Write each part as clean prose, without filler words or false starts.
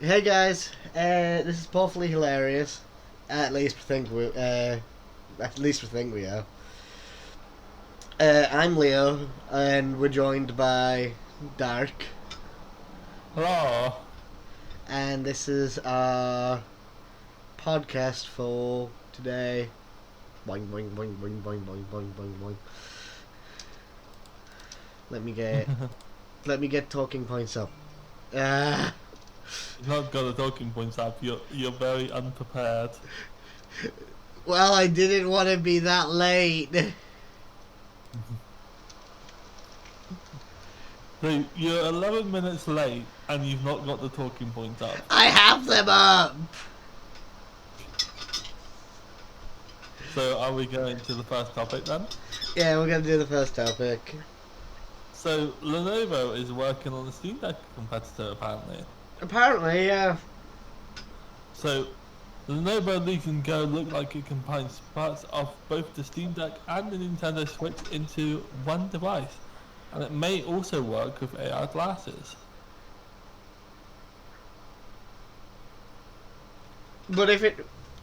Hey guys, this is Pawfully Hilarious. At least we think we are. I'm Leo, and we're joined by Dark, Hello. and this is our podcast for today. Boing boing boing boing boing boing boing boing boing. Let me get let me get talking points up. Uh, You've not got the talking points up. You're very unprepared. well, I didn't want to be that late. So you're 11 minutes late and you've not got the talking points up. I have them up. So are we going to the first topic then? Yeah, we're gonna do the first topic. So Lenovo is working on a Steam Deck competitor apparently. Apparently, yeah. So Lenovo Legion Go look like it combines parts of both the Steam Deck and the Nintendo Switch into one device. And it may also work with AR glasses. But if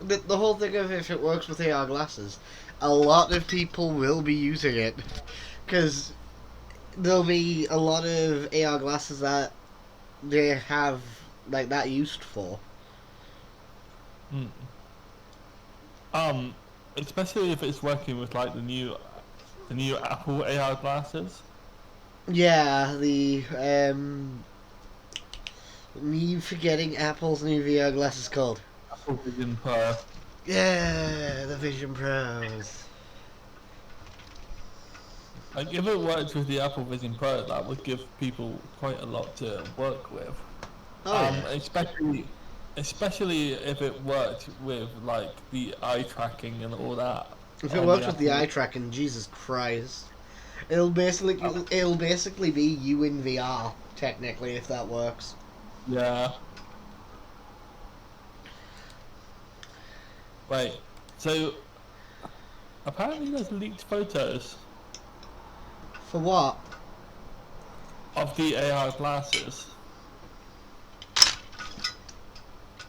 the whole thing of if it works with AR glasses, a lot of people will be using it, because there'll be a lot of AR glasses that they have like that used for. Hmm. Especially if it's working with like the new Apple AR glasses. Yeah, me forgetting Apple's new VR glasses called. Apple Vision Pro. Yeah, the Vision Pros. Like if it works with the Apple Vision Pro, that would give people quite a lot to work with. Oh yeah. Especially if it worked with like the eye tracking and all that If it on the works with the Apple. eye tracking, Jesus Christ. It'll basically be you in VR technically if that works. Yeah. Wait. So apparently there's leaked photos For what? of the AR glasses.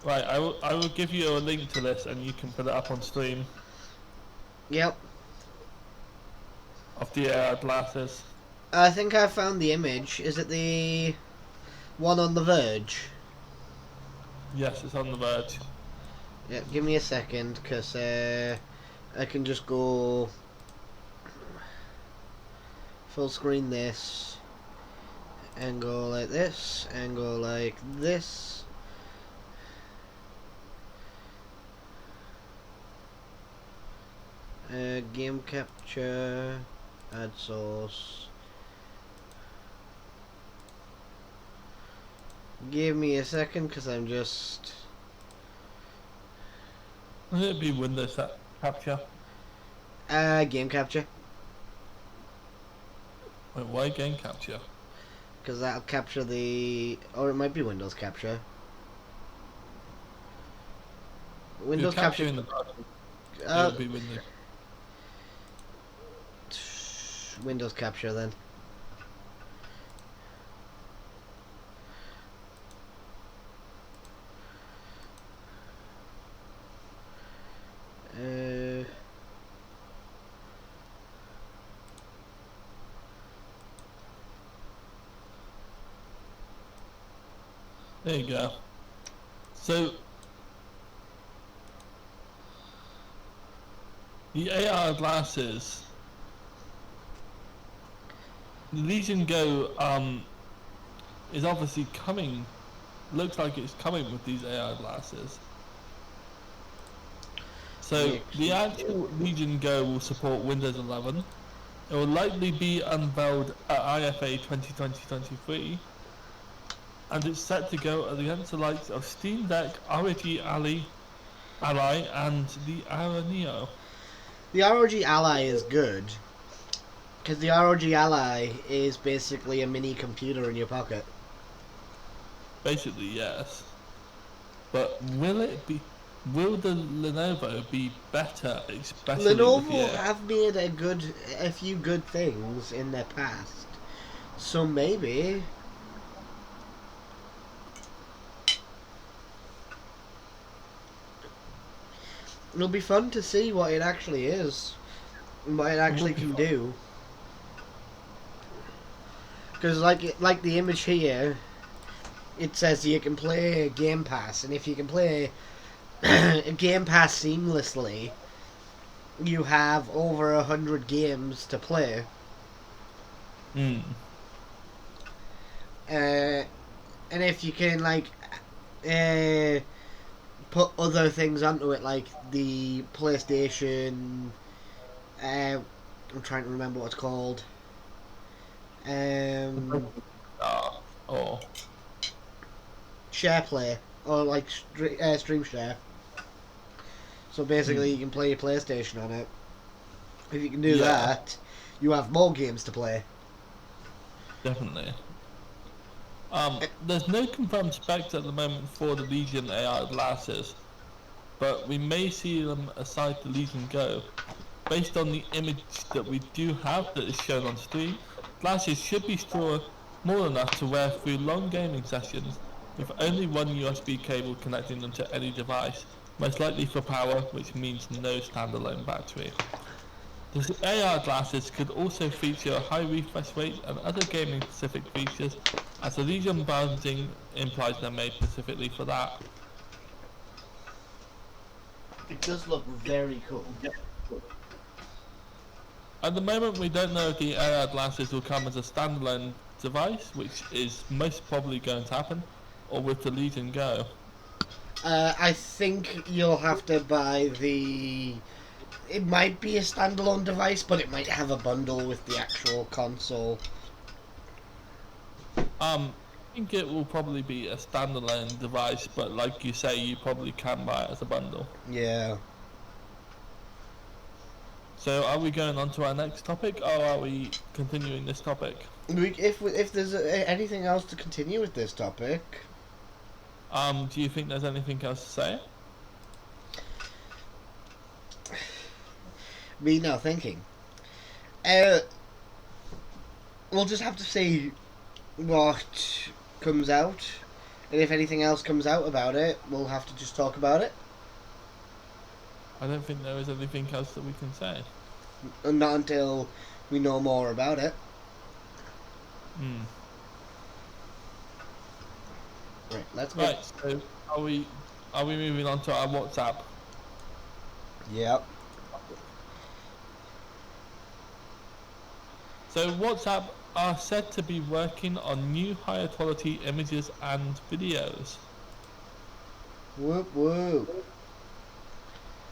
Right, I will give you a link to this and you can put it up on stream Yep. of the AR glasses. I think I found the image. Is it the one on the verge? Yes, it's on the verge. Yeah, give me a second, because I can just go full screen this, and go like this, and go like this. Game capture, add source. Give me a second, because I'm just... Would it be Windows capture? Game capture, Wait, why game capture? because that'll capture the... Or it might be Windows capture. Windows You're capture... capturing the browser. It Uh, would be Windows. Windows capture then. Uh, There you go. So the AR glasses, the Legion Go is obviously coming. Looks like it's coming with these AR glasses. So the actual Legion Go will support Windows 11. It will likely be unveiled at IFA 2020-23, and it's set to go against the likes of Steam Deck, ROG Ally, and the Ara Neo. the ROG Ally is good, because the ROG Ally is basically a mini computer in your pocket. Basically, yes. But will it be? Will the Lenovo be better, especially with the Lenovo Air? have made a few good things in their past, so maybe It'll be fun to see what it actually is, and what it actually can do. Because like the image here, it says you can play Game Pass, and if you can play Game Pass seamlessly, you have over 100 games to play. Mm. And if you can put other things onto it, like the PlayStation, I'm trying to remember what it's called. Or Share Play, or like Stream Share. So basically, you can play your PlayStation on it. If you can do that, you have more games to play. Definitely. There's no confirmed specs at the moment for the Legion AR glasses, but we may see them aside the Legion Go. Based on the image that we do have that is shown on screen, glasses should be strong more enough to wear through long gaming sessions with only one USB cable connecting them to any device, most likely for power, which means no standalone battery. The AR glasses could also feature a high refresh rate and other gaming specific features, as the Legion branding implies they're made specifically for that. It does look very cool. At the moment, we don't know if the AR glasses will come as a standalone device, which is most probably going to happen, or with the Legion Go. I think you'll have to buy the... It might be a standalone device, but it might have a bundle with the actual console. I think it will probably be a standalone device, but like you say, you probably can buy it as a bundle. Yeah. So are we going on to our next topic, or are we continuing this topic? If there's anything else to continue with this topic... Do you think there's anything else to say? Me now thinking. We'll just have to see what comes out, and if anything else comes out about it, we'll have to just talk about it. I don't think there is anything else that we can say. And not until we know more about it. Right, let's go. Right, so are we moving on to our WhatsApp? Yep. So WhatsApp are said to be working on new higher quality images and videos. Whoop whoop.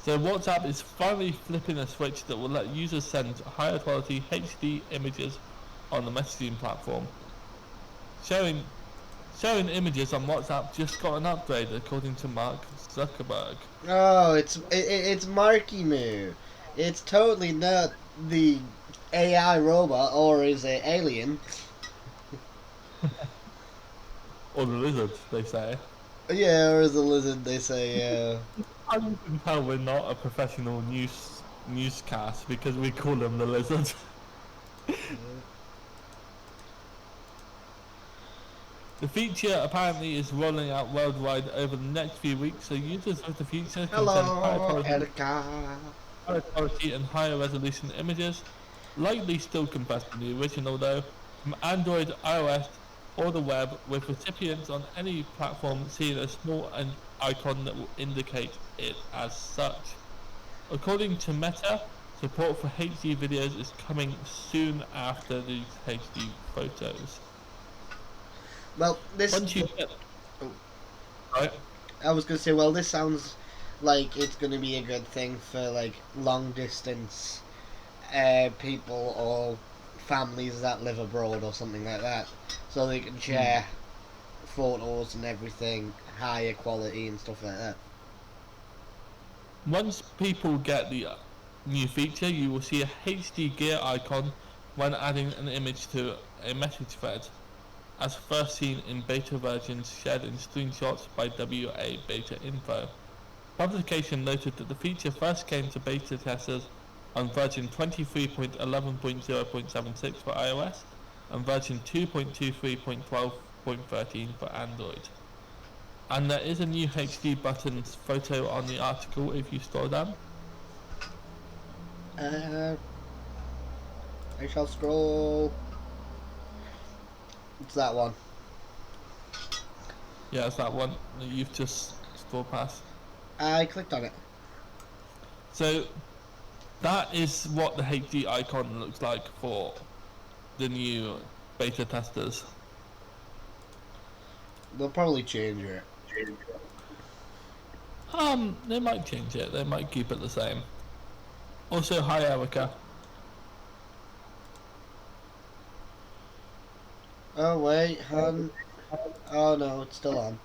So WhatsApp is finally flipping a switch that will let users send higher quality HD images on the messaging platform. Showing images on WhatsApp just got an upgrade according to Mark Zuckerberg. Oh, it's Marky Moo. It's totally not the AI robot, or is it alien? Or the lizard, they say. Yeah, or is the lizard, they say, yeah. How you can tell we're not a professional newscast because we call them the lizard. The feature apparently is rolling out worldwide over the next few weeks, so users of the feature can send Hello, higher quality and higher resolution images, likely still compressed in the original though, from Android, iOS, or the web, with recipients on any platform seeing a small icon that will indicate it as such. According to Meta, support for HD videos is coming soon after these HD photos. Well, this... Once you get... Right? I was going to say, well, this sounds like it's going to be a good thing for, like, long distance people or families that live abroad or something like that. So they can share photos and everything, higher quality and stuff like that. Once people get the new feature, you will see a HD gear icon when adding an image to a message thread, as first seen in beta versions shared in screenshots by WA Beta Info. Publication noted that the feature first came to beta testers on version 23.11.0.76 for iOS and version 2.23.12.13 for Android. And there is a new HD buttons photo on the article if you scroll down. I shall scroll. It's that one. Yeah, it's that one that you've just scrolled past. I clicked on it. So that is what the HD icon looks like for the new beta testers. They'll probably change it. They might change it. They might keep it the same. Also, hi Erica. Oh wait, hon. Oh no, it's still on.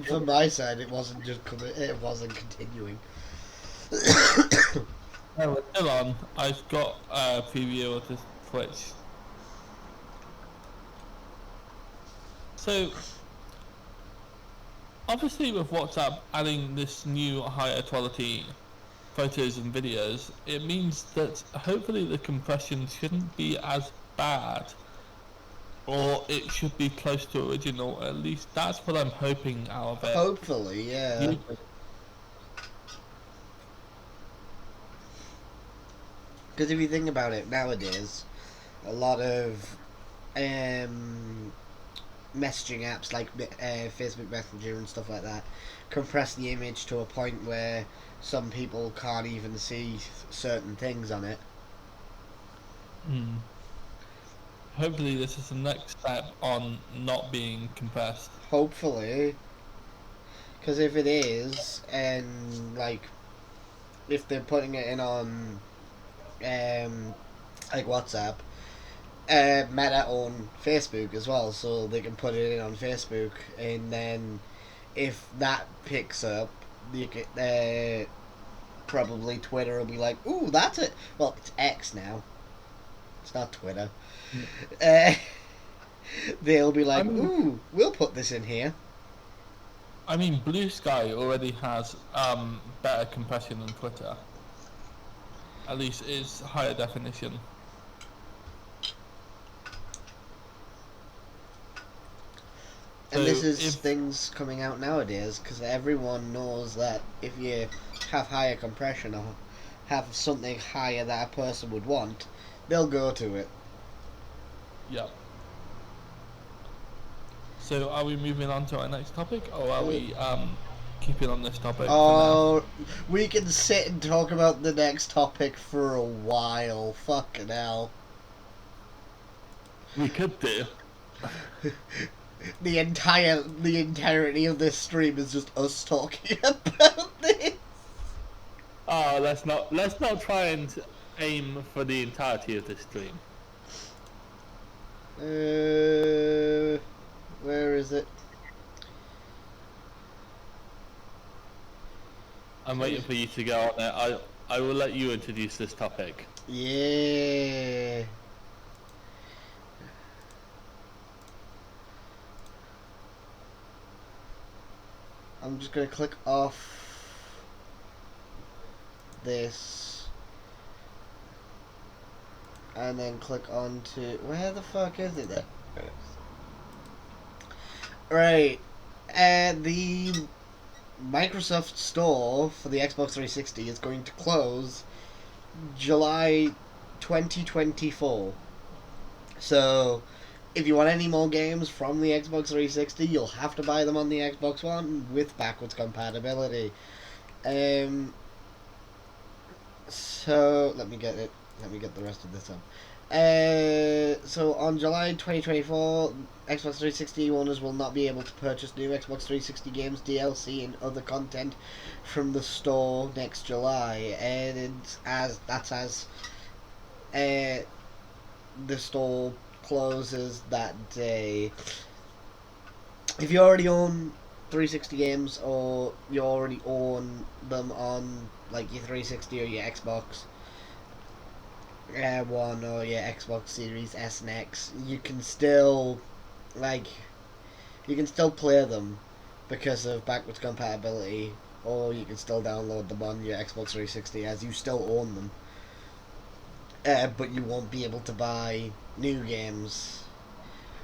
From my side, it wasn't just it wasn't continuing. No, it's still on. I've got a preview of the Twitch. So, obviously with WhatsApp adding this new higher quality photos and videos, it means that hopefully the compression shouldn't be as bad, or it should be close to original. At least that's what I'm hoping out of it. Hopefully, yeah. Because if you think about it, nowadays, a lot of messaging apps like Facebook Messenger and stuff like that compress the image to a point where some people can't even see certain things on it. Hopefully this is the next step on not being compressed. Hopefully. Because if it is, and like, if they're putting it in on like WhatsApp, Meta on Facebook as well, so they can put it in on Facebook, and then if that picks up, you can, probably Twitter will be like, "Ooh, that's it." Well, it's X now. It's not Twitter. They'll be like, "Ooh, we'll put this in here." I mean, Blue Sky already has better compression than Twitter. At least it's higher definition. And so this is things coming out nowadays, because everyone knows that if you have higher compression or have something higher that a person would want, they'll go to it. Yeah. So are we moving on to our next topic, or are we keeping on this topic for now? We can sit and talk about the next topic for a while. Fucking hell. We could do. The entirety of this stream is just us talking about this. Oh, let's not try and aim for the entirety of this stream. Where is it? I'm waiting for you to go on there. I will let you introduce this topic. Yeah. I'm just gonna click off this and then click on to where the fuck is it then? Right. The Microsoft Store for the Xbox 360 is going to close July 2024. So if you want any more games from the Xbox 360, you'll have to buy them on the Xbox One with backwards compatibility. So let me get the rest of this up. So on July 2024, Xbox 360 owners will not be able to purchase new Xbox 360 games, DLC, and other content from the store next July, and as the store closes that day. If you already own 360 games, or you already own them on like your 360 or your Xbox One or your Xbox Series S and X, you can still play them because of backwards compatibility, or you can still download them on your Xbox 360 as you still own them. But you won't be able to buy new games,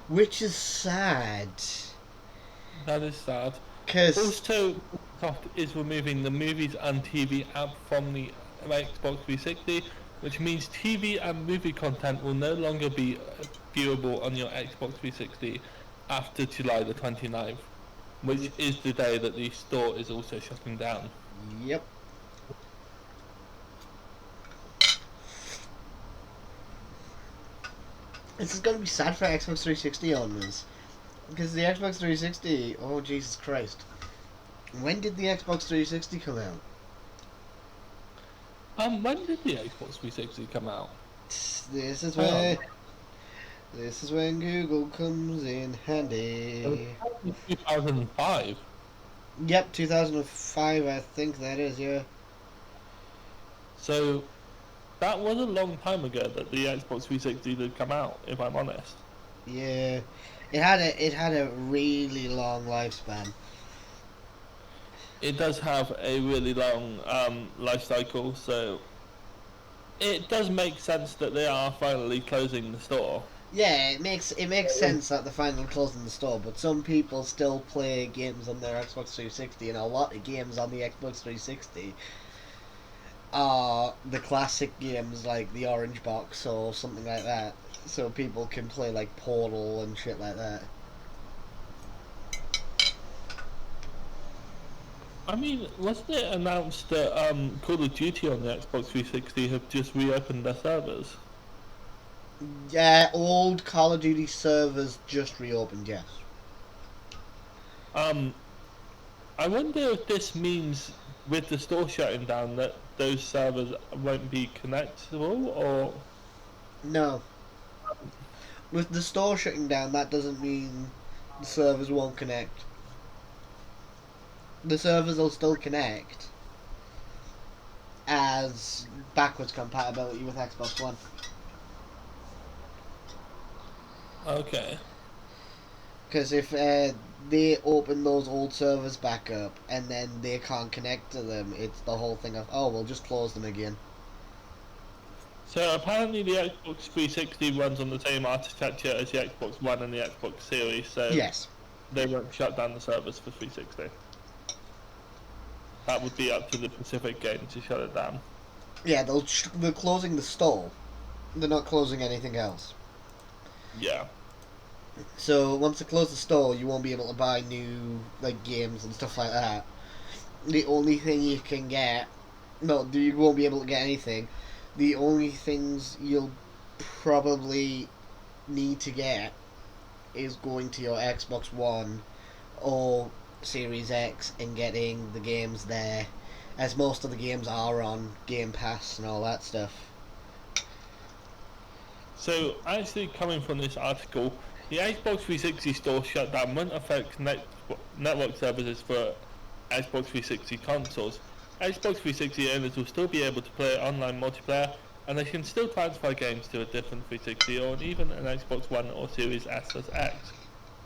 which is sad. That is sad. Because Also, Microsoft is removing the Movies and TV app from the Xbox 360, which means TV and movie content will no longer be viewable on your Xbox 360 after July the 29th, which is the day that the store is also shutting down. yep. This is going to be sad for Xbox 360 owners. Because the Xbox 360, oh Jesus Christ. When did the Xbox 360 come out? When did the Xbox 360 come out? This is where... This is when Google comes in handy. 2005. Yep, 2005 I think that is, yeah. So that was a long time ago that the Xbox 360 did come out, if I'm honest. Yeah. It had a really long lifespan. It does have a really long life cycle, so it does make sense that they are finally closing the store. Yeah, it makes sense that they're finally closing the store, but some people still play games on their Xbox 360, and a lot of games on the Xbox 360 are the classic games like the Orange Box or something like that, so people can play like Portal and shit like that. I mean, wasn't it announced that Call of Duty on the Xbox 360 have just reopened their servers? Yeah, old Call of Duty servers just reopened, yes. I wonder if this means with the store shutting down that those servers won't be connectable, or... No. With the store shutting down, that doesn't mean the servers won't connect. The servers will still connect as backwards compatibility with Xbox One. Okay. Because if they open those old servers back up and then they can't connect to them, it's the whole thing of, oh, we'll just close them again. So apparently the Xbox 360 runs on the same architecture as the Xbox One and the Xbox Series, so Yes. they won't shut down the servers for 360. That would be up to the Pacific game to shut it down. Yeah, they're closing the store. They're not closing anything else. Yeah. So once they close the store, you won't be able to buy new like games and stuff like that. The only thing you can get, no, you won't be able to get anything. The only things you'll probably need to get is going to your Xbox One or Series X and getting the games there, as most of the games are on Game Pass and all that stuff. So actually coming from this article, the Xbox 360 store shutdown won't affect network services for Xbox 360 consoles. Xbox 360 owners will still be able to play online multiplayer, and they can still transfer games to a different 360 or even an Xbox One or Series S or X.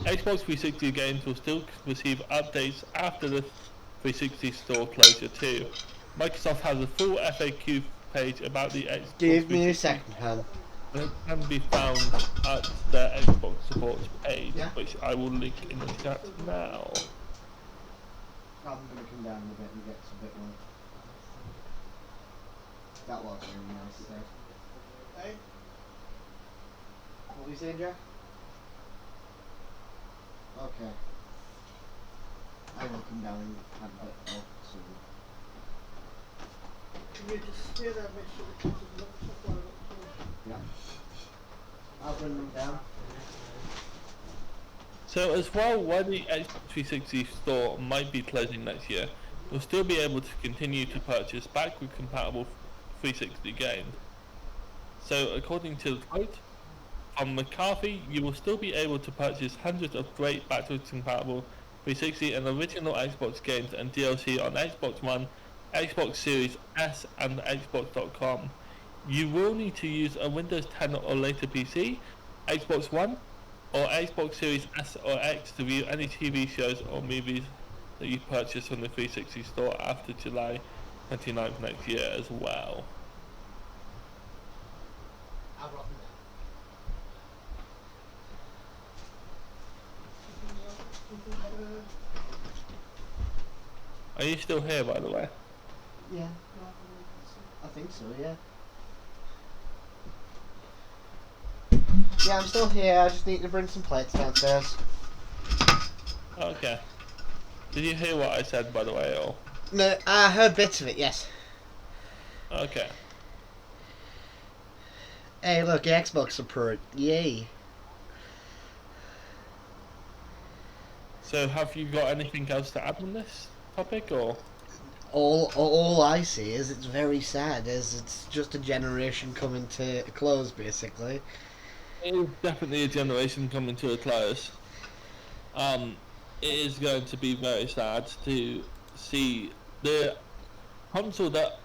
Xbox 360 games will still receive updates after the 360 store closure too. Microsoft has a full FAQ page about the Xbox 360. Give me a second, Han. It can be found at the Xbox support page, Yeah. which I will link in the chat now. I'm going to come down a bit and get a bit more. That was really nice today. Hey? What were you saying, Jack? Okay. I will come down and have a bit more soon. Can you just stay there and make sure the kids have looked stuff like that? Yeah. I'll bring them down. So as well, while the Xbox 360 store might be closing next year, you'll still be able to continue to purchase backward compatible 360 games. So according to the quote from McCarthy, you will still be able to purchase hundreds of great backwards compatible 360 and original Xbox games and DLC on Xbox One, Xbox Series S and Xbox.com. You will need to use a Windows 10 or later PC, Xbox One, or Xbox Series S or X to view any TV shows or movies that you purchase from the 360 store after July 29th next year as well. I'll rock them down. Are you still here, by the way? Yeah, I think so, yeah. Yeah, I'm still here, I just need to bring some plates downstairs. Okay. Did you hear what I said, by the way, or? No, I heard bits of it, yes. Okay. Hey, look, Xbox support, yay. So, have you got anything else to add on this topic, or? All I see is it's very sad, as it's just a generation coming to a close, basically. It is definitely a generation coming to a close. It is going to be very sad to see the console that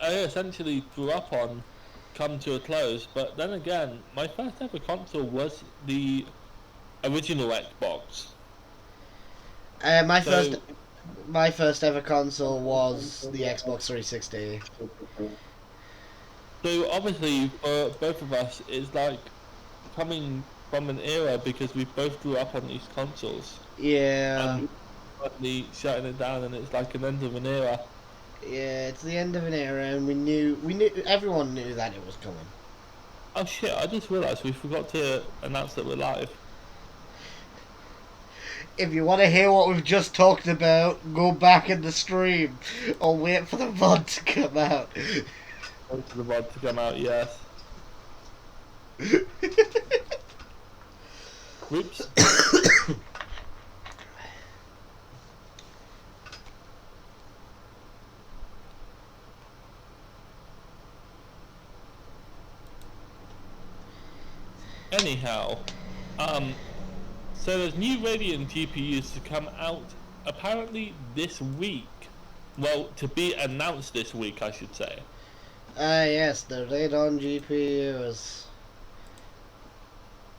I essentially grew up on come to a close. But then again, my first ever console was the original Xbox. My first ever console was the Xbox 360. So obviously for both of us, it's like coming from an era because we both grew up on these consoles. Yeah. And suddenly shutting it down, and it's like an end of an era. Yeah, it's the end of an era, and everyone knew that it was coming. Oh shit, I just realised we forgot to announce that we're live. If you want to hear what we've just talked about, go back in the stream, or wait for the VOD to come out. Wait for the VOD to come out, yes. Whoops. Anyhow, so there's new Radeon GPUs to come out apparently this week. Well, to be announced this week, I should say. Yes, the Radeon GPUs.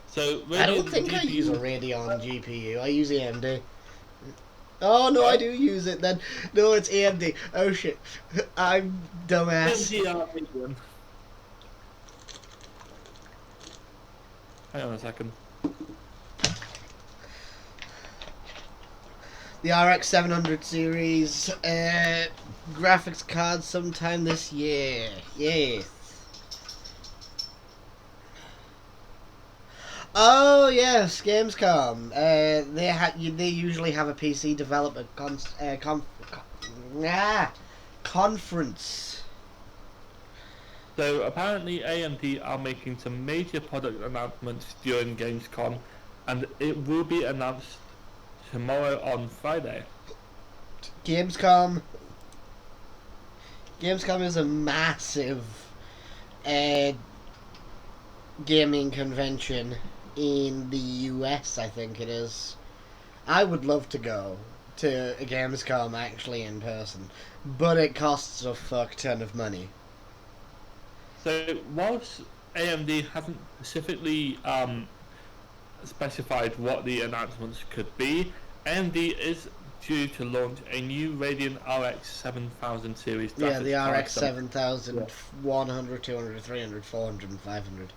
So Radeon I don't think I use a Radeon GPU. I use AMD. Oh no, I do use it then. No, it's AMD. Oh shit, I'm dumbass. Radeon. Hang on a second. The RX 700 series graphics card sometime this year. Yes. Oh yes, Gamescom. They usually have a PC developer conference. So apparently AMD are making some major product announcements during Gamescom, and it will be announced tomorrow on Friday. Gamescom is a massive gaming convention in the US, I think it is. I would love to go to a Gamescom actually in person, but it costs a fuck ton of money. So whilst AMD hasn't specifically specified what the announcements could be, AMD is due to launch a new Radeon RX 7000 series. Yeah, the RX 7000, 100, 200, 300, 400 and 500.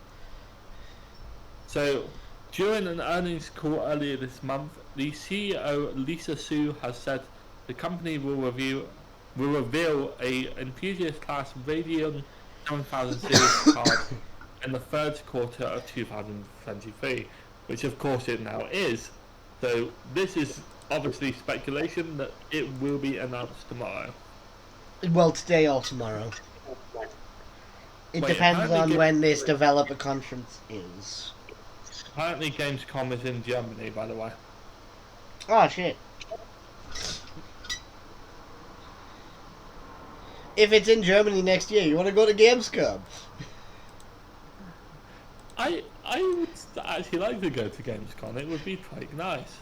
So during an earnings call earlier this month, the CEO Lisa Su has said the company will reveal a enthusiast class Radeon 7000 series card in the third quarter of 2023, which of course it now is. So this is obviously speculation that it will be announced tomorrow. Well, today or tomorrow. It depends on when this developer conference is. Apparently Gamescom is in Germany, by the way. Oh shit. If it's in Germany next year, you want to go to Gamescom? I would actually like to go to Gamescom. It would be quite nice.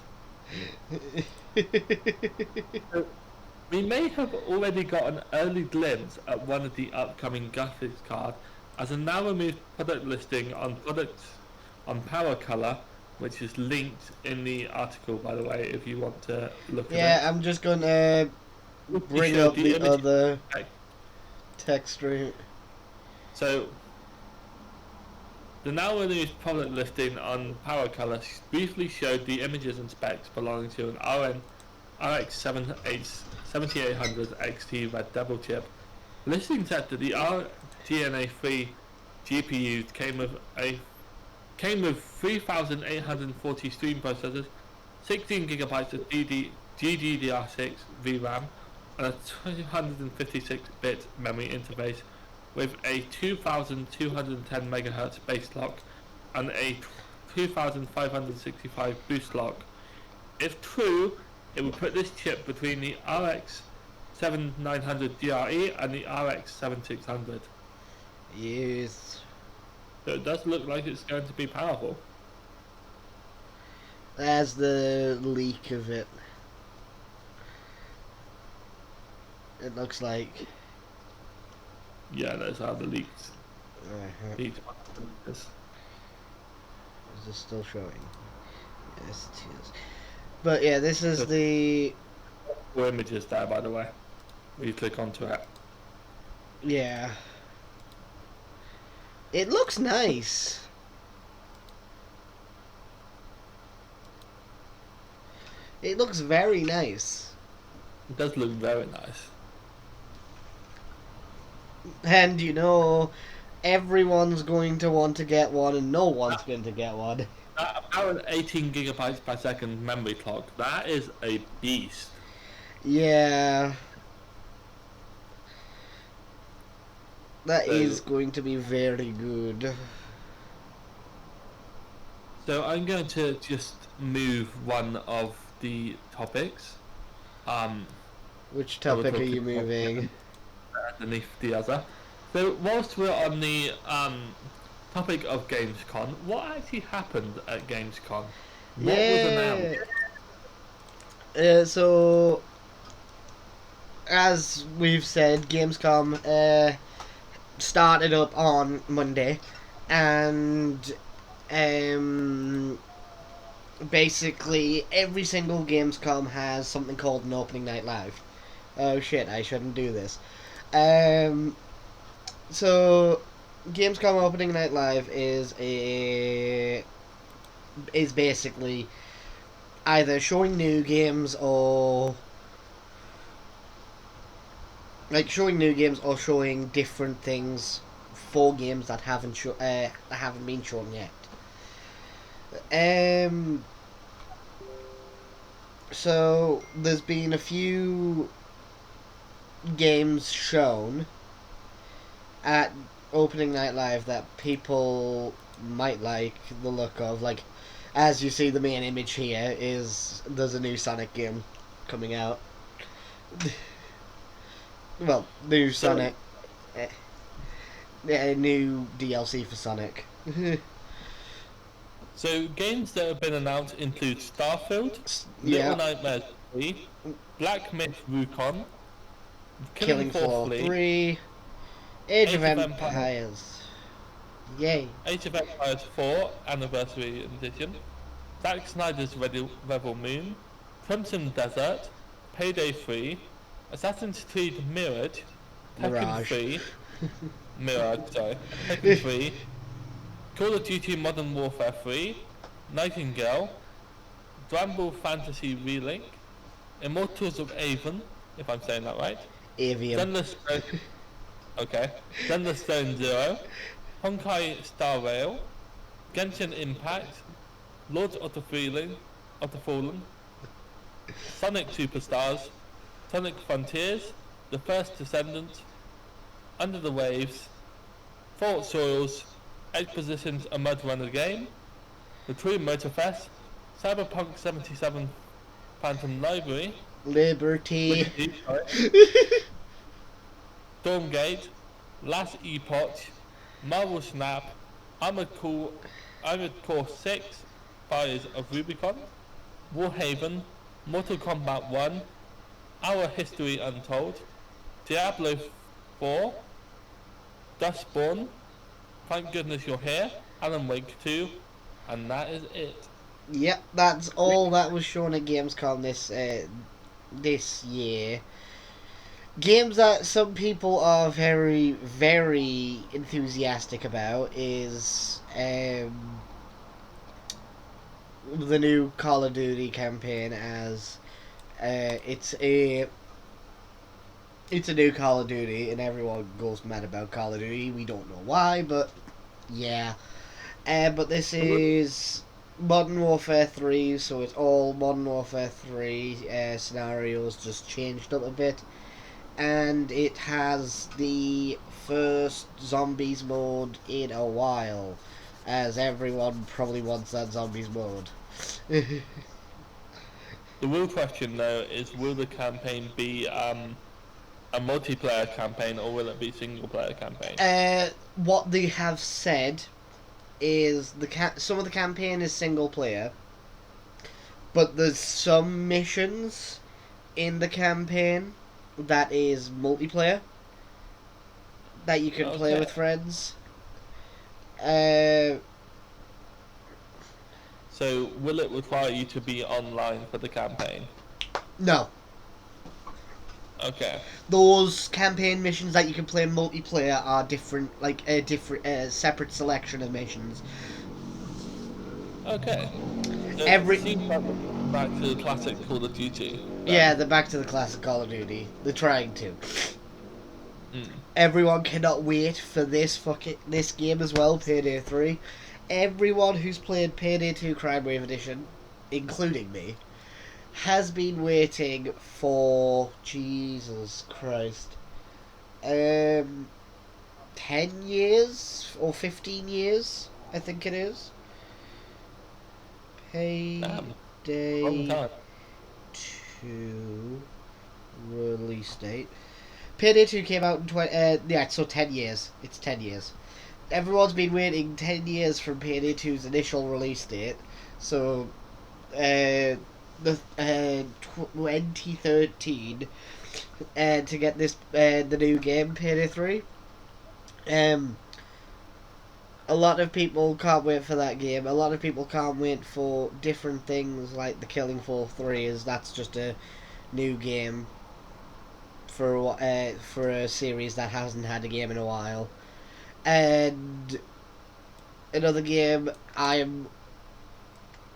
We may have already got an early glimpse at one of the upcoming graphics cards, as a now removed product listing on Power Color, which is linked in the article, by the way, if you want to look at it. Yeah, I'm just going to bring up the other text stream. So The now released product listing on Power Color briefly showed the images and specs belonging to an RX 7800 XT Red Devil chip. Listing said that the RDNA 3 GPU came with 3,840 stream processors, 16 gigabytes of GDDR6 VRAM, and a 256-bit memory interface with a 2,210 MHz base clock and a 2,565 boost clock. If true, it would put this chip between the RX 7900 DRE and the RX 7600. Yes. So it does look like it's going to be powerful. There's the leak of it. It looks like. Yeah, those are the leaks. Leaked. Is this still showing? Yes, it is. But yeah, this is the. Images there, by the way. When you click onto it. Yeah. It looks nice. It looks very nice. It does look very nice. And you know, everyone's going to want to get one and no one's going to get one. About 18 gigabytes per second memory clock, that is a beast. Yeah. That is going to be very good. So I'm going to just move one of the topics. Which topic are you moving? Underneath the other. So whilst we're on the topic of GamesCom, what actually happened at GamesCom? What was announced? So, as we've said, Gamescom started up on Monday, and basically every single Gamescom has something called an opening night live. Oh shit, I shouldn't do this. So Gamescom opening night live is basically either showing new games or showing different things for games that haven't been shown yet. So there's been a few games shown at opening night live that people might like the look of. Like, as you see, the main image here is there's a new Sonic game coming out. Well, new Sonic, new DLC for Sonic. So games that have been announced include Starfield, Little Nightmares 3, Black Myth Wukong, Killing Floor 3, Age of Empires. Yay. Age of Empires 4 Anniversary Edition, Zack Snyder's Rebel Moon, Crimson Desert, Payday 3, Assassin's Creed Mirage, Tekken 3, Tekken 3, Call of Duty Modern Warfare 3, Nightingale, Bramble Fantasy Relink, Immortals of Aven, if I'm saying that right, Avian. Zenless Zone Zero, Honkai Star Rail, Genshin Impact, Lords of the Fallen, Sonic Superstars, Sonic Frontiers, The First Descendant, Under the Waves, Fort Soils, Expositions A Mud Runner Game, The True Motorfest, Cyberpunk 77 Phantom Library, Liberty, Stormgate, Last Epoch, Marvel Snap, Armored Core 6, Fires of Rubicon, Warhaven, Mortal Kombat 1, Our History Untold, Diablo 4, Dustborn, Thank Goodness You're Here, Alan Wake 2, and that is it. Yep, that's all that was shown at Gamescom this year. Games that some people are very, very enthusiastic about is the new Call of Duty campaign as it's a new Call of Duty, and everyone goes mad about Call of Duty. We don't know why, but yeah. But this is Modern Warfare 3, so it's all Modern Warfare 3 scenarios, just changed up a bit. And it has the first zombies mode in a while, as everyone probably wants that zombies mode. The real question though is, will the campaign be a multiplayer campaign or will it be single player campaign? What they have said is some of the campaign is single player, but there's some missions in the campaign that is multiplayer that you can play with friends. So will it require you to be online for the campaign? No. Okay. Those campaign missions that you can play multiplayer are different, like a different, separate selection of missions. Okay. So Every it seems like we're back to the classic Call of Duty. Yeah, they're back to the classic Call of Duty. They're trying to. Mm. Everyone cannot wait for this game as well, Payday 3. Everyone who's played Payday 2 Crime Wave Edition, including me, has been waiting for Jesus Christ, 10 years or 15 years, I think it is. Long Payday time. 2 release date. Payday 2 came out in so 10 years. It's 10 years. Everyone's been waiting 10 years from Payday 2's initial release date. So, the 2013, to get this the new game Payday 3. A lot of people can't wait for that game. A lot of people can't wait for different things like the Killing Floor 3, as that's just a new game for a series that hasn't had a game in a while. And another game I'm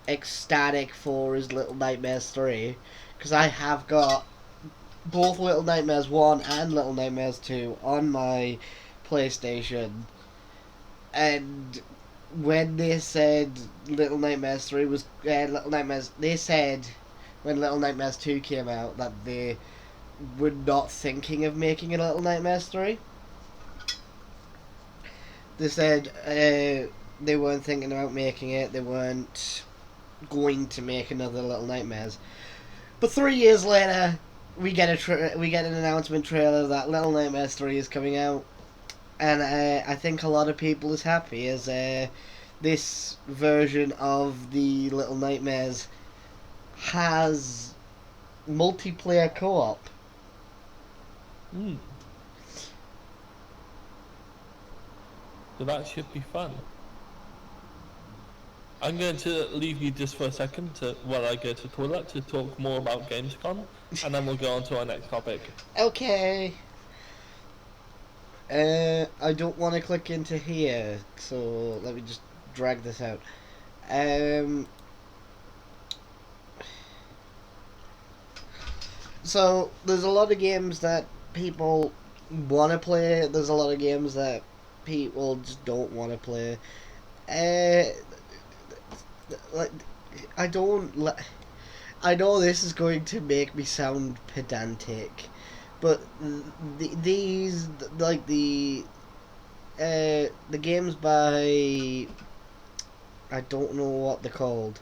ecstatic for is Little Nightmares 3, because I have got both Little Nightmares 1 and Little Nightmares 2 on my PlayStation, and when they said Little Nightmares 3 was Little Nightmares, they said when Little Nightmares 2 came out that they were not thinking of making a Little Nightmares 3. They said they weren't thinking about making it. They weren't going to make another Little Nightmares. But 3 years later, we get an announcement trailer that Little Nightmares 3 is coming out, and I think a lot of people is happy as this version of the Little Nightmares has multiplayer co-op. Mm. So that should be fun. I'm going to leave you just for a second while I go to the toilet to talk more about GamesCom, and then we'll go on to our next topic. Okay. I don't want to click into here, so let me just drag this out. So there's a lot of games that people want to play. There's a lot of games that people just don't want to play. Like, I know this is going to make me sound pedantic, but these like the games by, I don't know what they're called.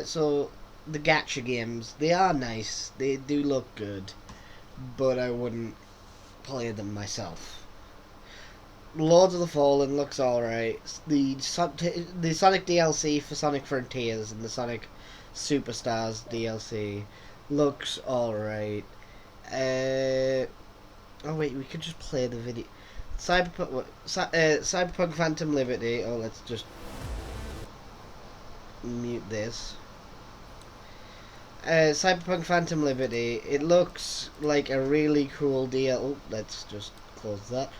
So the gacha games, they are nice. They do look good, but I wouldn't play them myself. Lords of the Fallen looks alright. The Sonic DLC for Sonic Frontiers and the Sonic Superstars DLC looks alright. Oh wait, we could just play the video. Cyberpunk Phantom Liberty. Oh, let's just mute this. Cyberpunk Phantom Liberty. It looks like a really cool DL. Let's just close that.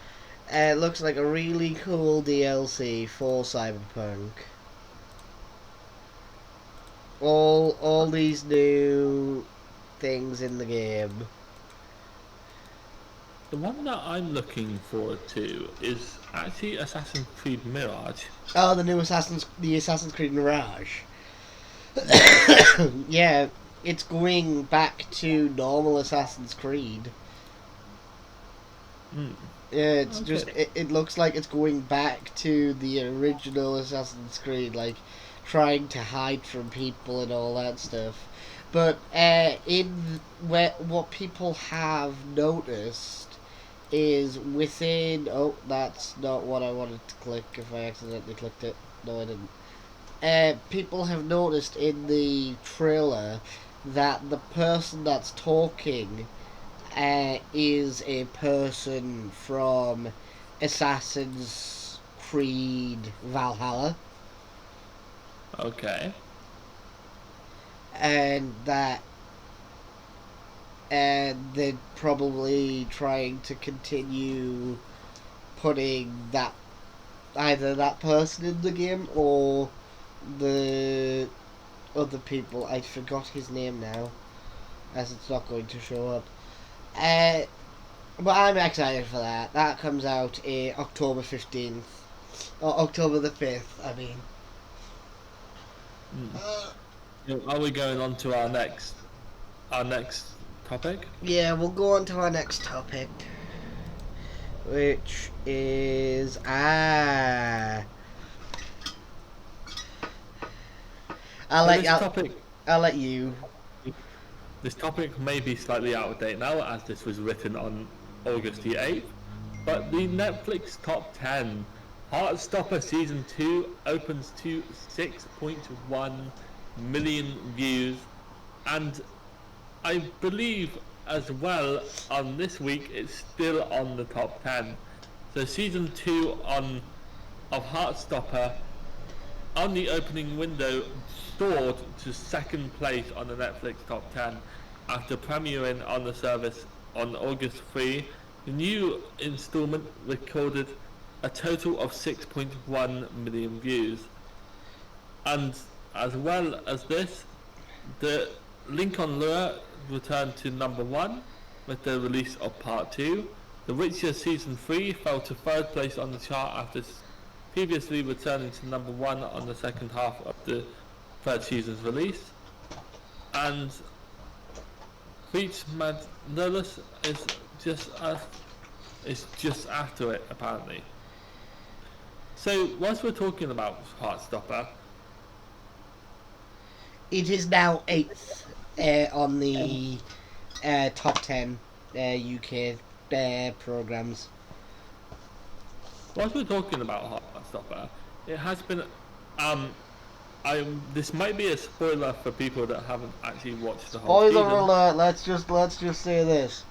It looks like a really cool DLC for Cyberpunk. All these new things in the game. The one that I'm looking forward to is actually Assassin's Creed Mirage. Oh, the Assassin's Creed Mirage. Yeah, it's going back to normal Assassin's Creed. Mm. Yeah, it's Okay. just it looks like it's going back to the original Assassin's Creed, like trying to hide from people and all that stuff. But what people have noticed is within. Oh, that's not what I wanted to click. If I accidentally clicked it, no, I didn't. People have noticed in the trailer that the person that's talking is a person from Assassin's Creed Valhalla, Okay. and that they're probably trying to continue putting that either that person in the game or the other people. I forgot his name now, as it's not going to show up. But I'm excited for that. That comes out October 15th. Or October the 5th, I mean. Are we going on to our next topic? Yeah, we'll go on to our next topic. Which is... I'll let you. This topic may be slightly out of date now, as this was written on August the 8th, but the Netflix Top 10 Heartstopper Season 2 opens to 6.1 million views, and I believe as well on this week it's still on the top 10. So Season 2 of Heartstopper on the opening window soared to second place on the Netflix Top 10 after premiering on the service on August 3. The new installment recorded a total of 6.1 million views. And as well as this, the Lincoln Lure returned to number 1 with the release of Part 2. The Witcher Season 3 fell to third place on the chart after previously returning to number 1 on the second half of the third season's release. And Creech Magnolis is just after it, apparently. So whilst we're talking about Heartstopper, It is now 8th on the top 10 UK programs. whilst we're talking about Heartstopper, it has been this might be a spoiler for people that haven't actually watched the whole Spoiler season. alert! Let's just say this.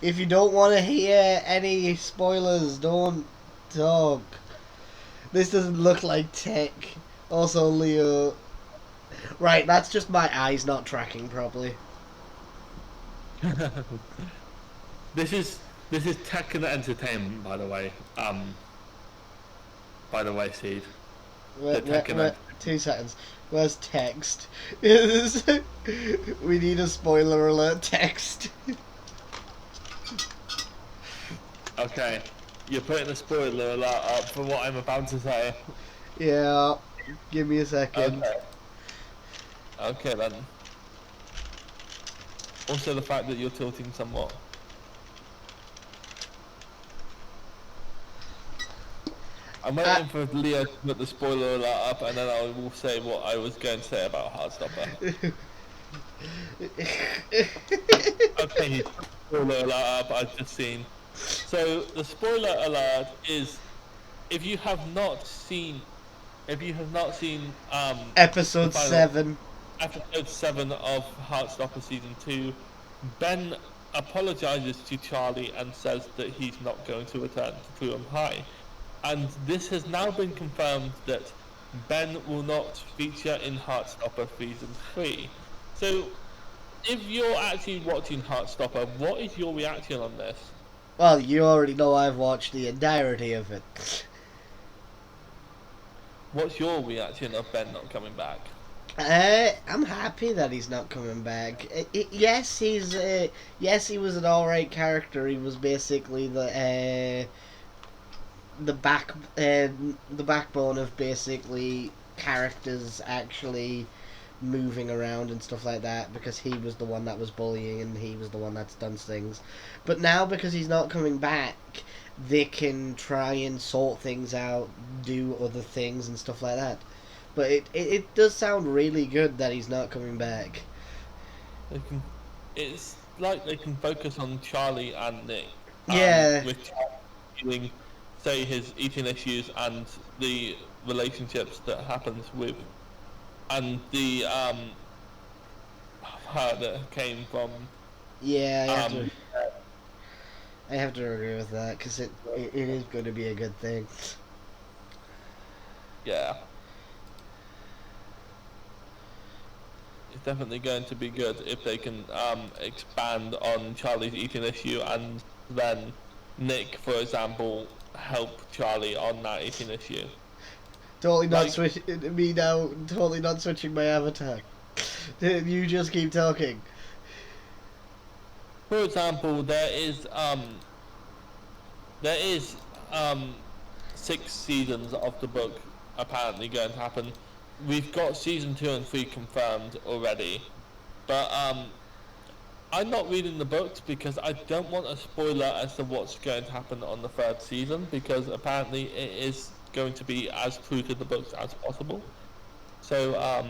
If you don't want to hear any spoilers, don't talk. This doesn't look like tech. Also, Leo. Right, that's just my eyes not tracking properly. This is tech and entertainment, by the way. By the way, Seed. Wait, 2 seconds. Where's text? We need a spoiler alert text. Okay, you're putting a spoiler alert up for what I'm about to say. Yeah, give me a second. Okay then. Also the fact that you're tilting somewhat. I'm waiting for Leo to put the spoiler alert up, and then I will say what I was going to say about Heartstopper. Okay, he's put the spoiler alert up, I've just seen. So the spoiler alert is, if you have not seen Episode the final- 7. Episode 7 of Heartstopper Season 2, Ben apologizes to Charlie and says that he's not going to return to Plume High. And this has now been confirmed that Ben will not feature in Heartstopper Season 3. So, if you're actually watching Heartstopper, what is your reaction on this? Well, you already know I've watched the entirety of it. What's your reaction of Ben not coming back? I'm happy that he's not coming back. Yes, yes, he was an alright character. He was basically the backbone of basically characters actually moving around and stuff like that, because he was the one that was bullying and he was the one that's done things. But now, because he's not coming back, they can try and sort things out, do other things and stuff like that. But it does sound really good that he's not coming back. It's like they can focus on Charlie and Nick. Yeah. With Charlie dealing, say, his eating issues and the relationships that happens with, and the her that came from. Yeah, I have to agree with that, because it is going to be a good thing. Yeah. It's definitely going to be good if they can expand on Charlie's eating issue, and then Nick, for example, help Charlie on that eating issue. Totally not switching me now. Totally not switching my avatar. You just keep talking. For example, there is 6 seasons of the book apparently going to happen. We've got season 2 and 3 confirmed already, but I'm not reading the books because I don't want a spoiler as to what's going to happen on the 3rd season, because apparently it is going to be as true to the books as possible. So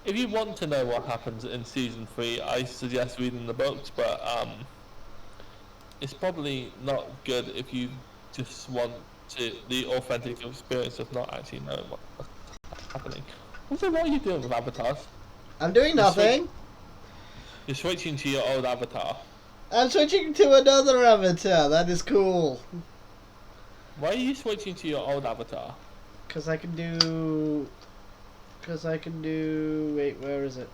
if you want to know what happens in season 3, I suggest reading the books, but it's probably not good if you just want the authentic experience of not actually knowing what's happening. Also, what are you doing with avatars? I'm doing nothing. You're switching to your old avatar. I'm switching to another avatar. That is cool. Why are you switching to your old avatar? Because I can do... Wait, where is it?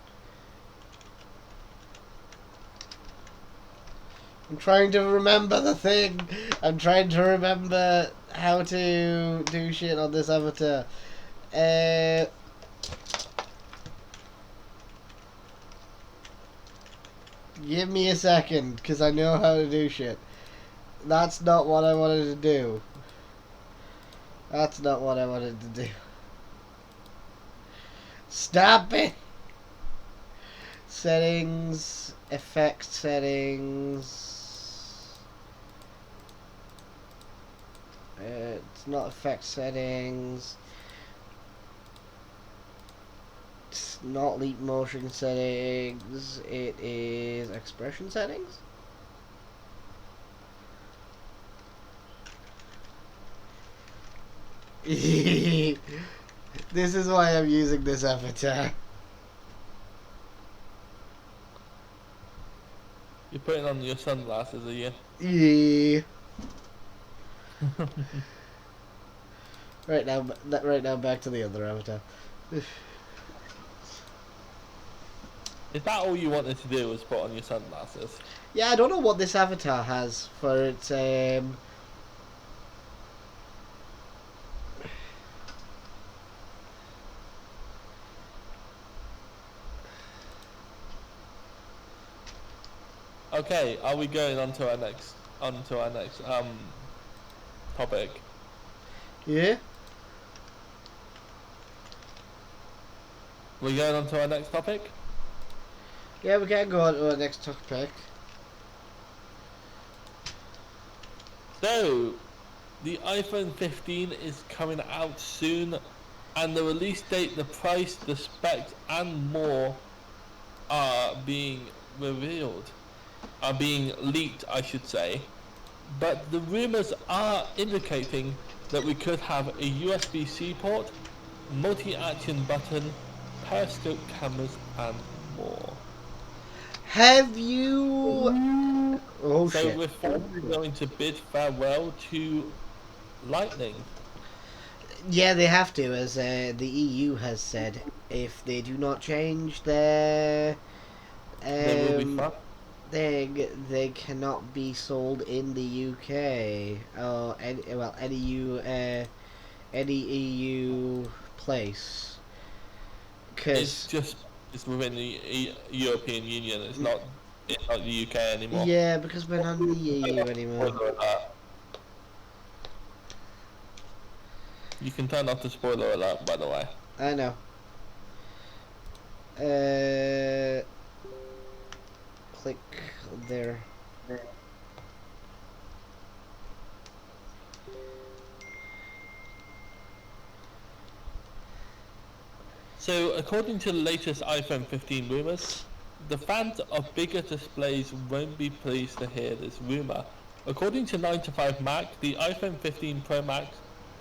I'm trying to remember the thing. I'm trying to remember how to do shit on this avatar. Give me a second, because I know how to do shit. That's not what I wanted to do. That's not what I wanted to do. Stop it! Settings, effect settings. It's not effect settings. It's not leap motion settings. It is expression settings. This is why I'm using this avatar. You're putting on your sunglasses, are you? Yeah. Right now, back to the other avatar. Is that all you wanted to do, was put on your sunglasses? Yeah, I don't know what this avatar has for its Okay, are we going on to our next topic? Yeah. We're going on to our next topic? Yeah, we can go on to our next topic. So, the iPhone 15 is coming out soon, and the release date, the price, the specs, and more are being revealed. Are being leaked, I should say. But the rumors are indicating that we could have a USB-C port, multi-action button, periscope cameras, and more. Have you... Oh, so shit. we're finally going to bid farewell to Lightning. Yeah, they have to, as the EU has said. If they do not change their, They will be um, fun. they cannot be sold in the UK or any EU place. It's Cause just it's within the European Union. It's not the UK anymore. yeah, because we're not in the EU anymore. Spoiler alert. You can turn off the spoiler alert, by the way. I know. Uh, click there. So, according to the latest iPhone 15 rumors, the fans of bigger displays won't be pleased to hear this rumor. According to 9 to 5 Mac, the iPhone 15 Pro Max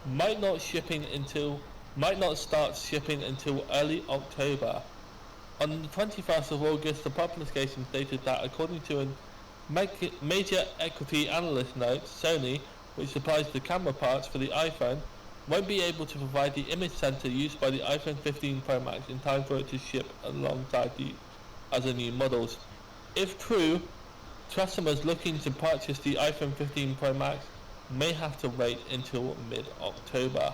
might not start shipping until early October. On the 21st of August, the publication stated that according to a major equity analyst note, Sony, which supplies the camera parts for the iPhone, won't be able to provide the image sensor used by the iPhone 15 Pro Max in time for it to ship alongside the other new models. If true, customers looking to purchase the iPhone 15 Pro Max may have to wait until mid-October.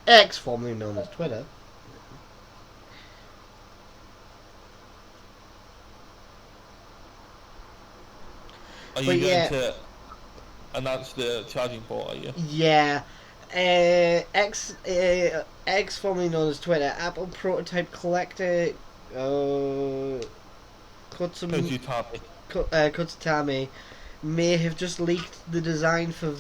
X, formerly known as Twitter. Are But you going yeah, to announce the charging port, are you? yeah. X, formerly known as Twitter, Apple prototype collector, Kutsum, Kozutami. Kutsutami may have just leaked the design for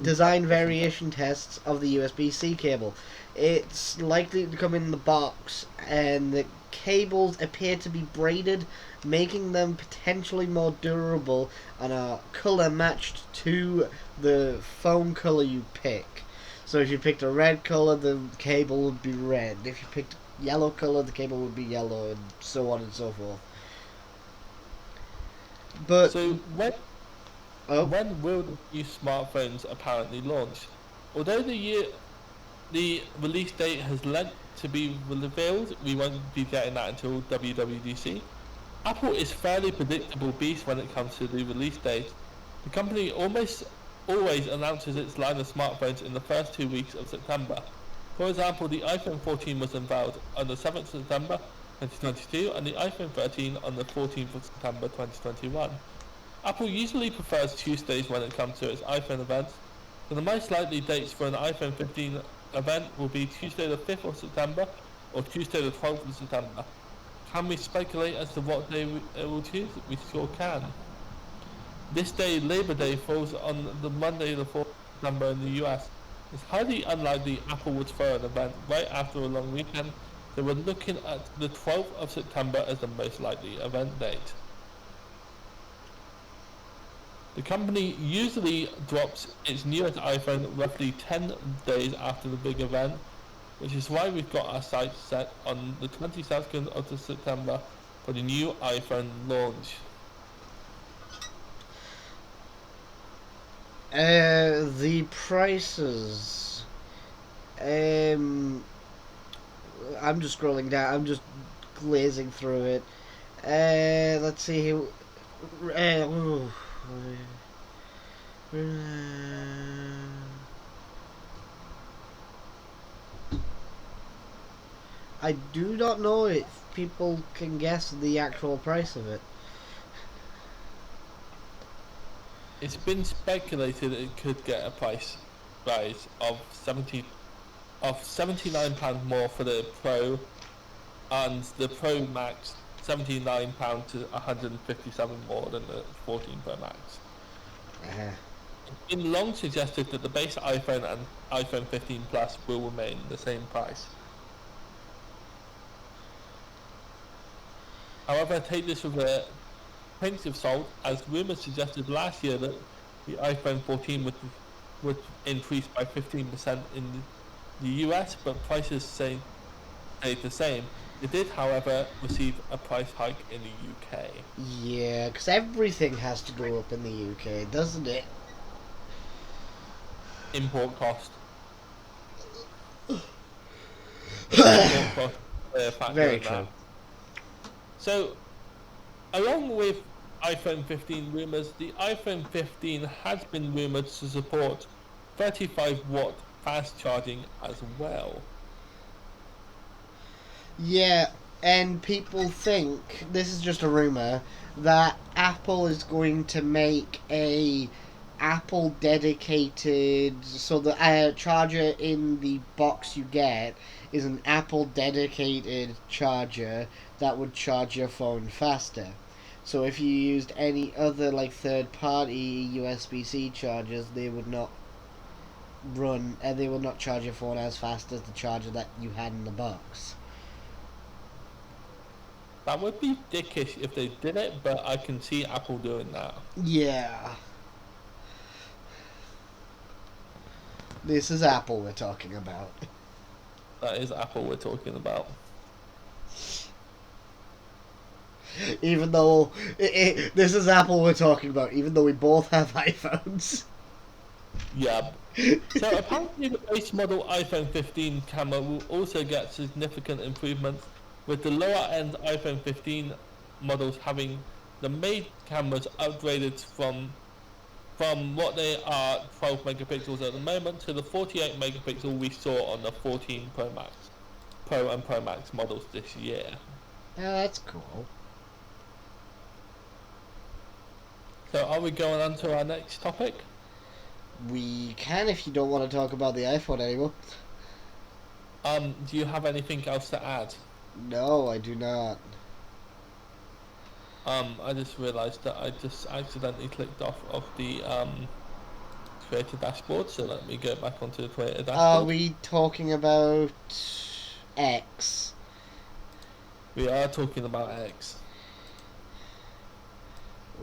design variation tests of the USB-C cable. It's likely to come in the box, and the cables appear to be braided, making them potentially more durable and are colour matched to the phone colour you pick. So if you picked a red colour, the cable would be red. If you picked yellow colour, the cable would be yellow, and so on and so forth. But So oh, when will the new smartphones apparently launch? Although the release date has lent to be revealed, we won't be getting that until WWDC. Apple is fairly predictable beast when it comes to the release date. The company almost always announces its line of smartphones in the first 2 weeks of September. For example, the iPhone 14 was unveiled on the 7th of September 2022 and the iPhone 13 on the 14th of September 2021. Apple usually prefers Tuesdays when it comes to its iPhone events, so the most likely dates for an iPhone 15 event will be Tuesday the 5th of September or Tuesday the 12th of September. Can we speculate as to what day it will choose? We sure can. This day, Labor Day, falls on the Monday the 4th of September in the US. It's highly unlikely Apple would throw an event right after a long weekend, so we're looking at the 12th of September as the most likely event date. The company usually drops its newest iPhone roughly 10 days after the big event, which is why we've got our sights set on the 22nd of September for the new iPhone launch. the prices. I'm just scrolling down. I'm just glazing through it. Let's see. I do not know if people can guess the actual price of it. It's been speculated it could get a price rise of £79 more for the Pro, and the Pro Max £79 to £157 more than the 14 Pro Max. It's been long suggested that the base iPhone and iPhone 15 Plus will remain the same price. However, take this with a pinch of salt, as rumours suggested last year that the iPhone 14 would increase by 15% in the US, but prices stayed the same. It did, however, receive a price hike in the UK. Yeah, because everything has to go up in the UK, doesn't it? Import cost. Import cost factor Very in that. true. So, along with iPhone 15 rumors, the iPhone 15 has been rumored to support 35-watt fast charging as well. Yeah, and people think, this is just a rumor, that Apple is going to make a Apple dedicated, so the charger in the box you get is an Apple dedicated charger that would charge your phone faster. So if you used any other like third party USB-C chargers, they would not run, and they will not charge your phone as fast as the charger that you had in the box. That would be dickish if they did it, but I can see Apple doing that. Yeah. This is Apple we're talking about. That is Apple we're talking about. Even though this is Apple we're talking about, even though we both have iPhones. Yeah. So apparently the base model iPhone 15 camera will also get significant improvements, with the lower end iPhone 15 models having the main cameras upgraded from what they are 12 megapixels at the moment to the 48 megapixel we saw on the 14 Pro Max, Pro and Pro Max models this year. Oh, that's cool. So are we going on to our next topic? We can if you don't want to talk about the iPhone anymore. Do you have anything else to add? No, I do not. I just realised that I just accidentally clicked off of the creator dashboard, so let me go back onto the creator dashboard. Are we talking about X? We are talking about X.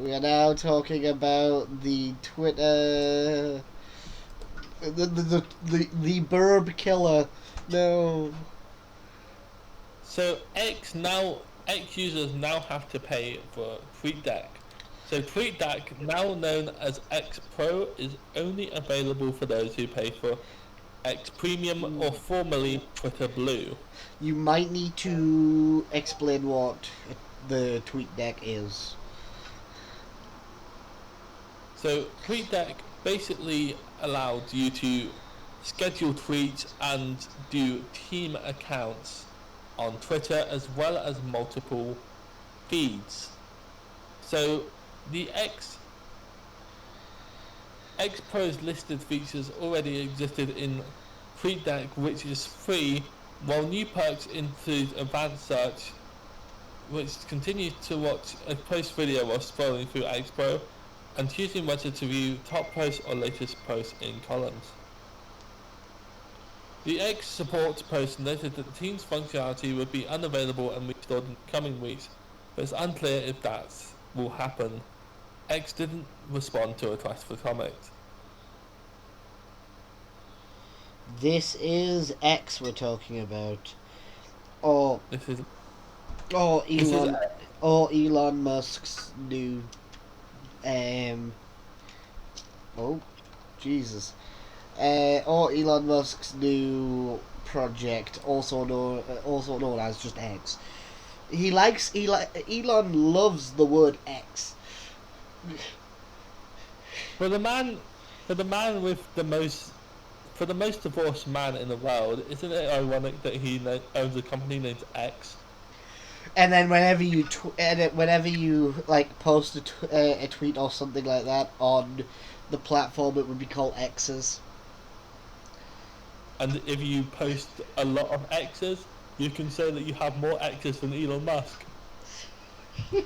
We are now talking about the Twitter, the burb killer. No. So X users now have to pay for TweetDeck. So TweetDeck, now known as X Pro, is only available for those who pay for X Premium, or formerly Twitter Blue. You might need to explain what the TweetDeck is. So TweetDeck basically allowed you to schedule tweets and do team accounts on Twitter, as well as multiple feeds. So the X Pro's listed features already existed in TweetDeck, which is free, while new perks include advanced search, which continues to watch a post video while scrolling through X Pro, and choosing whether to view top posts or latest posts in columns. The X support post noted that the team's functionality would be unavailable and restored in the coming weeks, but it's unclear if that will happen. X didn't respond to a request for comment. This is X we're talking about. Or This is Elon Musk's new oh Jesus. Or Elon Musk's new project, also known as just X. Elon loves the word X. For the man with the most divorced man in the world, isn't it ironic that he owns a company named X? And then whenever you like post a tweet or something like that on the platform, it would be called X's. And if you post a lot of X's, you can say that you have more X's than Elon Musk. I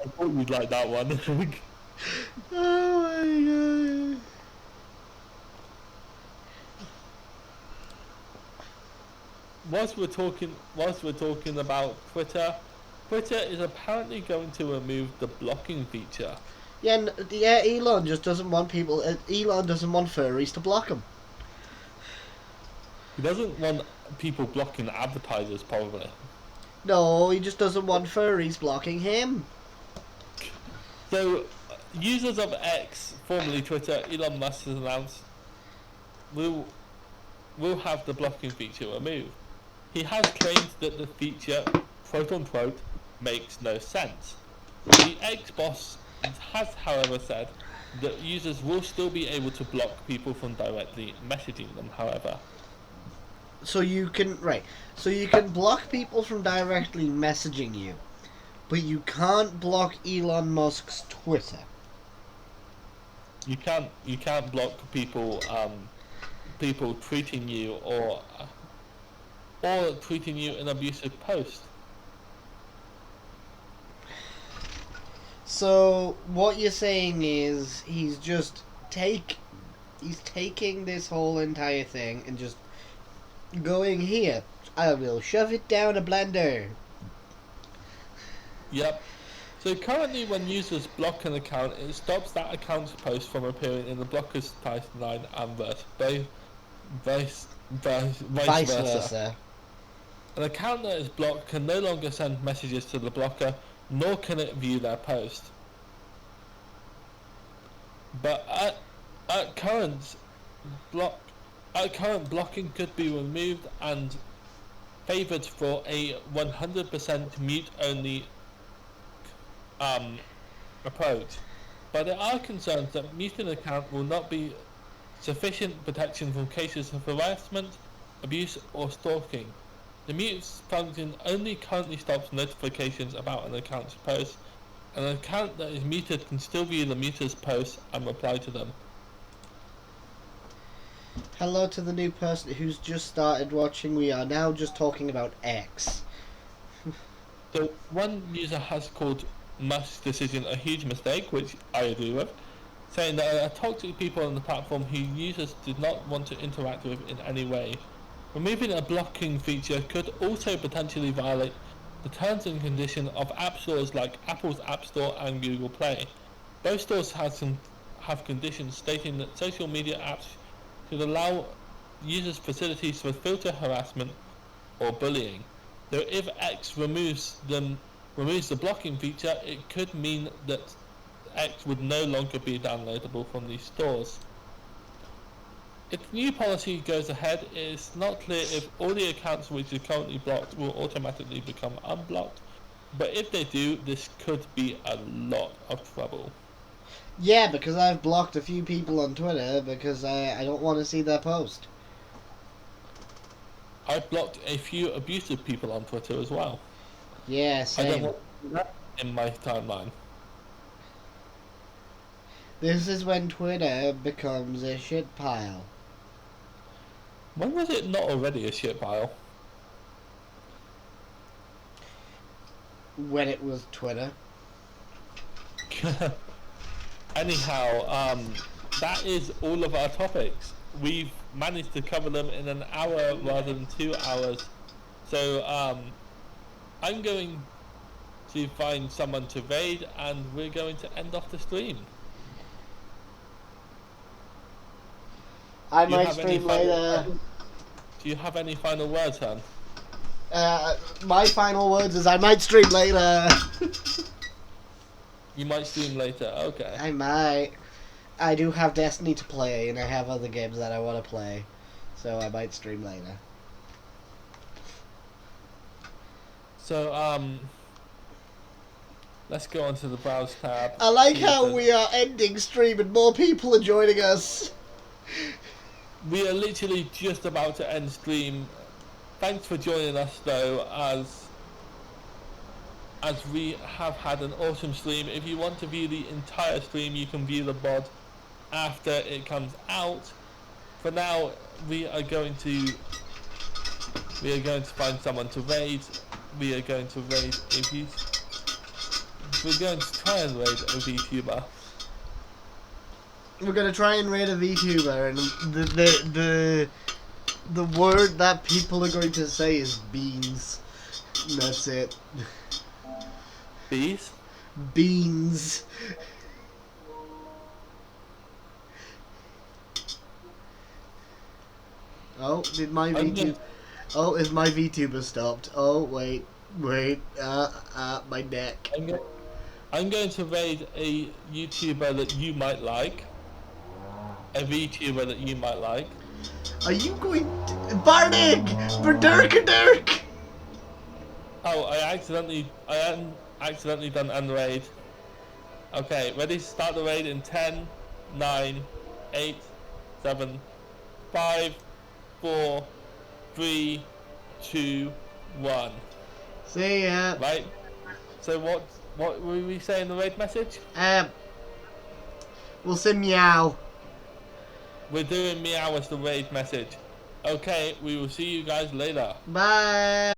thought you'd like that one. Oh my god. Whilst we're talking about Twitter is apparently going to remove the blocking feature. Yeah, Elon just doesn't want people. Elon doesn't want furries to block him. He doesn't want people blocking advertisers, probably. No, he just doesn't want furries blocking him. So, users of X, formerly Twitter, Elon Musk has announced will have the blocking feature removed. He has claimed that the feature, quote unquote, makes no sense. The X boss has, however, said that users will still be able to block people from directly messaging them, however. So you can So you can block people from directly messaging you, but you can't block Elon Musk's Twitter. You can't block people people tweeting you or tweeting you an abusive post. So what you're saying is he's taking this whole entire thing and just going here. I will shove it down a blender. Yep. So currently when users block an account, it stops that account's post from appearing in the blocker's timeline and vice versa. An account that is blocked can no longer send messages to the blocker, nor can it view their post. But at current blocking could be removed and favoured for a 100% mute-only approach. But there are concerns that muting an account will not be sufficient protection from cases of harassment, abuse, or stalking. The mute function only currently stops notifications about an account's post. An account that is muted can still view the muter's posts and reply to them. Hello to the new person who's just started watching. We are now just talking about X. So one user has called Musk's decision a huge mistake, which I agree with, saying that there are toxic people on the platform who users did not want to interact with in any way. Removing a blocking feature could also potentially violate the terms and conditions of app stores like Apple's App Store and Google Play. Both stores have conditions stating that social media apps should allow users facilities to filter harassment or bullying. Though if X removes the blocking feature, it could mean that X would no longer be downloadable from these stores. If the new policy goes ahead, it is not clear if all the accounts which are currently blocked will automatically become unblocked, but if they do, this could be a lot of trouble. Yeah, because I've blocked a few people on Twitter because I don't want to see their post. I've blocked a few abusive people on Twitter as well. Yeah, same. I don't want that in my timeline. This is when Twitter becomes a shit pile. When was it not already a shit pile? When it was Twitter. Anyhow, that is all of our topics. We've managed to cover them in an hour rather than 2 hours. So I'm going to find someone to raid and we're going to end off the stream. I might stream later. Do you have any final words, Han? My final words is I might stream later. You might stream later, okay. I might. I do have Destiny to play, and I have other games that I want to play. So I might stream later. So, let's go on to the browse tab. I like how we are ending stream and more people are joining us. We are literally just about to end stream. Thanks for joining us though, as we have had an awesome stream. If you want to view the entire stream, you can view the VOD after it comes out. For now, we are going to find someone to raid. We are going to raid we're going to try and raid a VTuber. We're gonna try and raid a VTuber, and the word that people are going to say is beans. And that's it. Bees? Beans. Oh, did my I'm VTuber... going, Oh, is my VTuber stopped? Oh, wait. My neck. I'm, go, I'm going to raid a YouTuber that you might like. A VTuber that you might like. Are you going to... Bardic! Berdirk! Oh, I accidentally done unraid. Okay, ready to start the raid in 10, 9, 8, 7, 5, 4, 3, 2, 1. See ya. Right? So what were we saying in the raid message? We'll say meow. We're doing meow as the raid message. Okay, we will see you guys later. Bye.